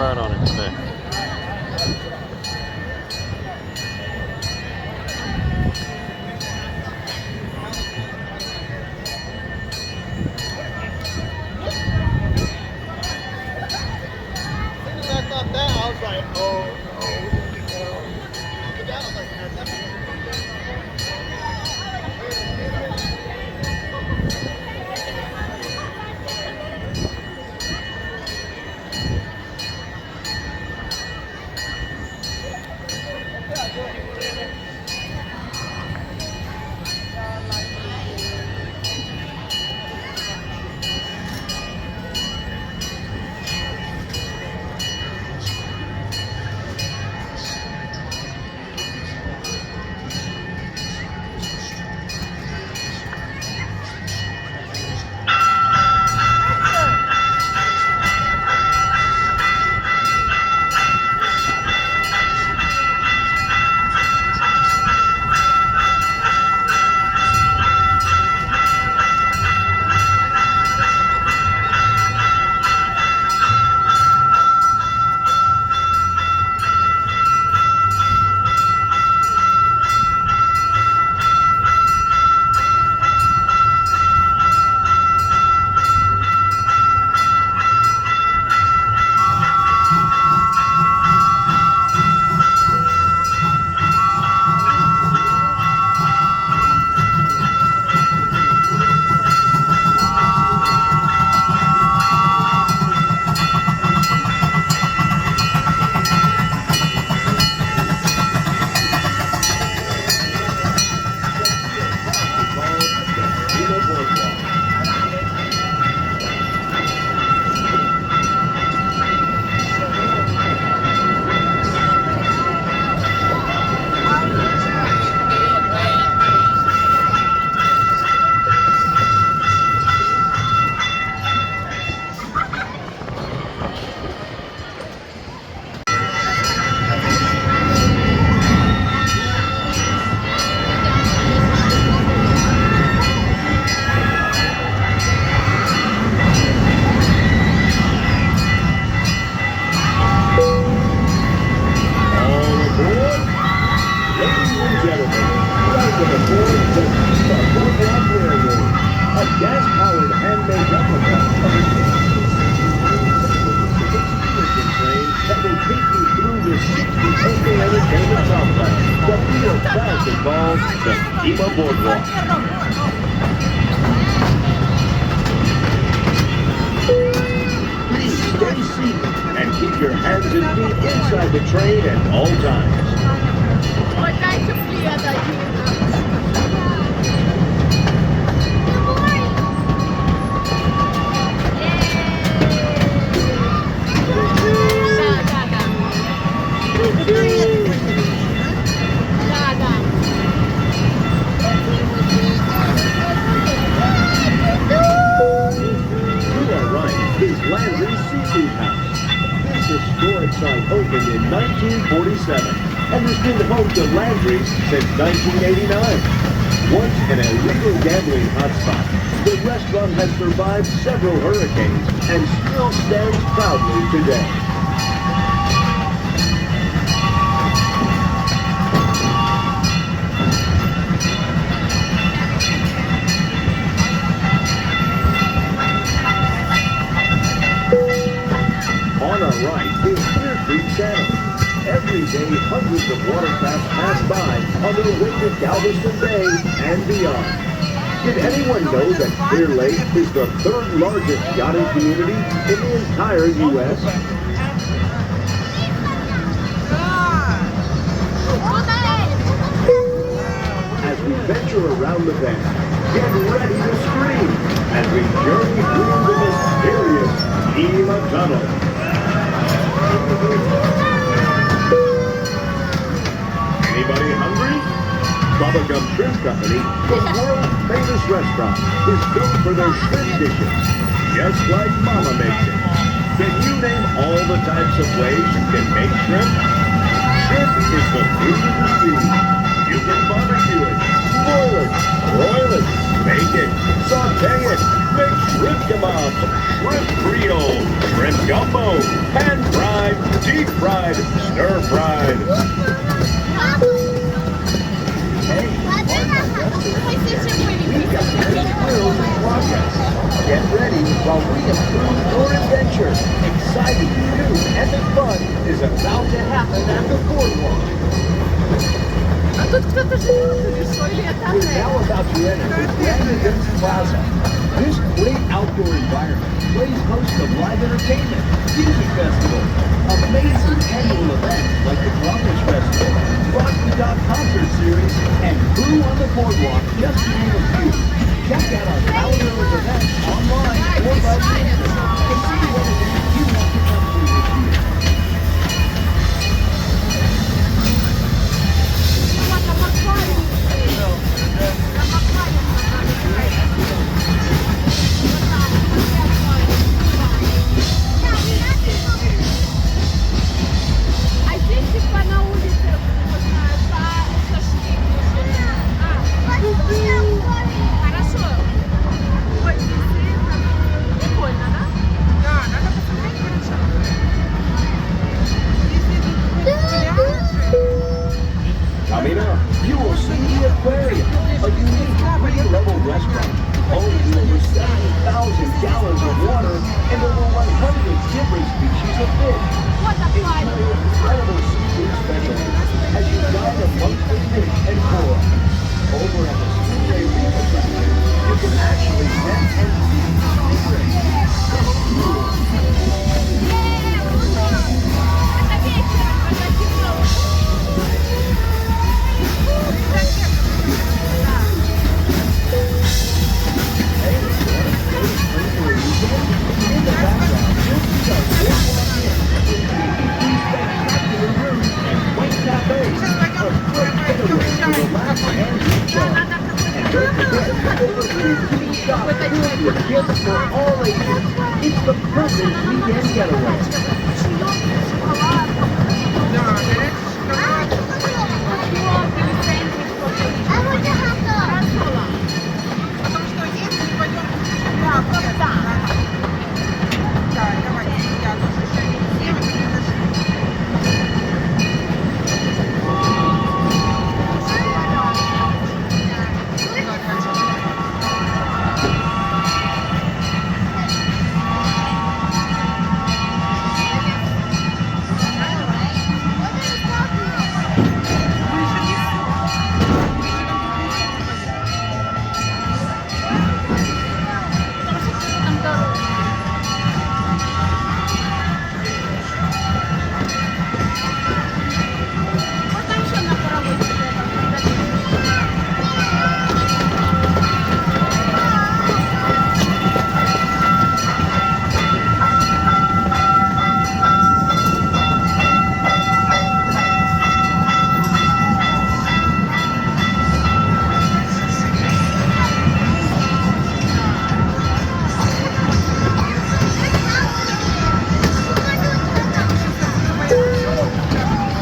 right on it today. I thought that, I was like, oh, but that was like, gas-powered handmade replica of an Pacific train that will take you through this 60-acre entertainment complex that we are proud to call the Kemah Boardwalk. Please stay seated and keep your hands and feet inside the train at all times. Landry Seafood House. This historic site opened in 1947 and has been home to Landry's since 1989. Once an illegal gambling hotspot, the restaurant has survived several hurricanes and still stands proudly today. On our right is Clear Creek Channel. Every day, hundreds of watercraft pass by on their way to Galveston Bay and beyond. Did anyone know that Clear Lake is the third largest yachting community in the entire U.S.? As we venture around the bay, get ready to scream as we journey through the mysterious Kemah Tunnel. Anybody hungry? Bubblegum Shrimp Company, the world-famous restaurant, is built for their shrimp dishes, just like Mama makes it. Can you name all the types of ways you can make shrimp? Shrimp is the fruit of the sea. You can barbecue it, boil it, broil it, bake it, saute it, make shrimp kebabs, shrimp creole, shrimp gumbo, pan-fried deep-fried, stir-fried. Hey, we've got the best grills in progress. Get ready while we improve your adventure. Exciting, new, epic fun is about to happen at the boardwalk. We're now about to enter the Grand Events Plaza. This great outdoor environment plays host to live entertainment, music festivals, amazing annual events like the Crawfish Festival, Rocky Dog Concert Series, and Brew on the Boardwalk, just to name a few. Check out our calendar of events online or by phone to see what it is you want to come to this year. Coming up, you will see the Aquarium, a unique three-level restaurant home to over 70,000 gallons of water and over 100 different species of fish. Enjoy incredible seafood specialties as you dine amongst the fish and coral. Over at the Stingray Reef Aquarium, you can actually pet and feed gifts for all ages. It's the perfect weekend getaway.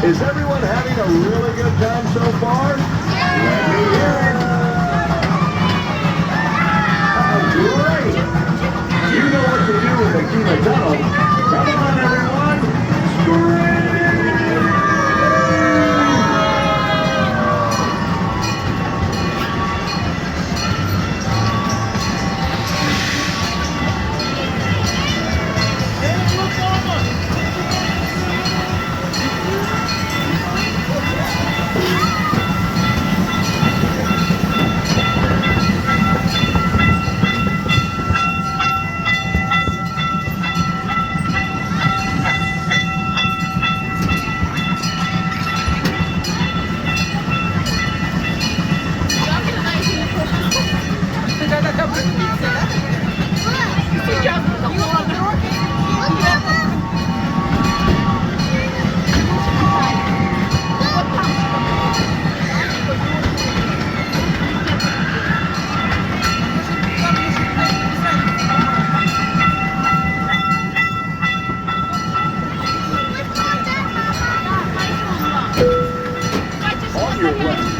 Is everyone having a really good time so far? Let me hear it. Great! You know what to do with the Kemah tunnel. Come on, everyone. Scream!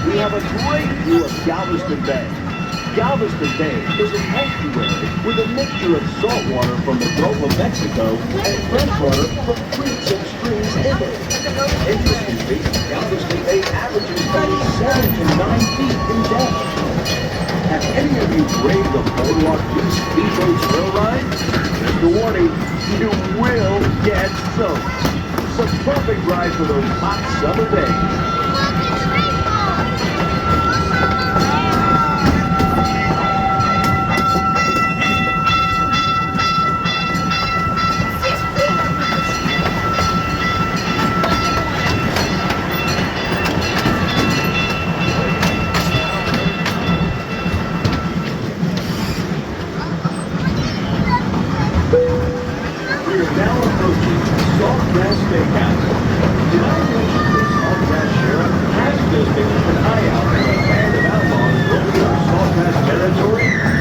We have a great view of Galveston Bay. Galveston Bay is an estuary with a mixture of salt water from the Gulf of Mexico and fresh water from creeks and streams inland. Interestingly, Galveston Bay averages only 7 to 9 feet in depth. Have any of you braved the boardwalk speedboat thrill ride? Just a warning, you will get soaked. It's a perfect ride for those hot summer days. We are now approaching Saltgrass Steakhouse. Did I mention the Saltgrass Sheriff has just been keeping an eye out for a band of outlaws roaming our Saltgrass territory?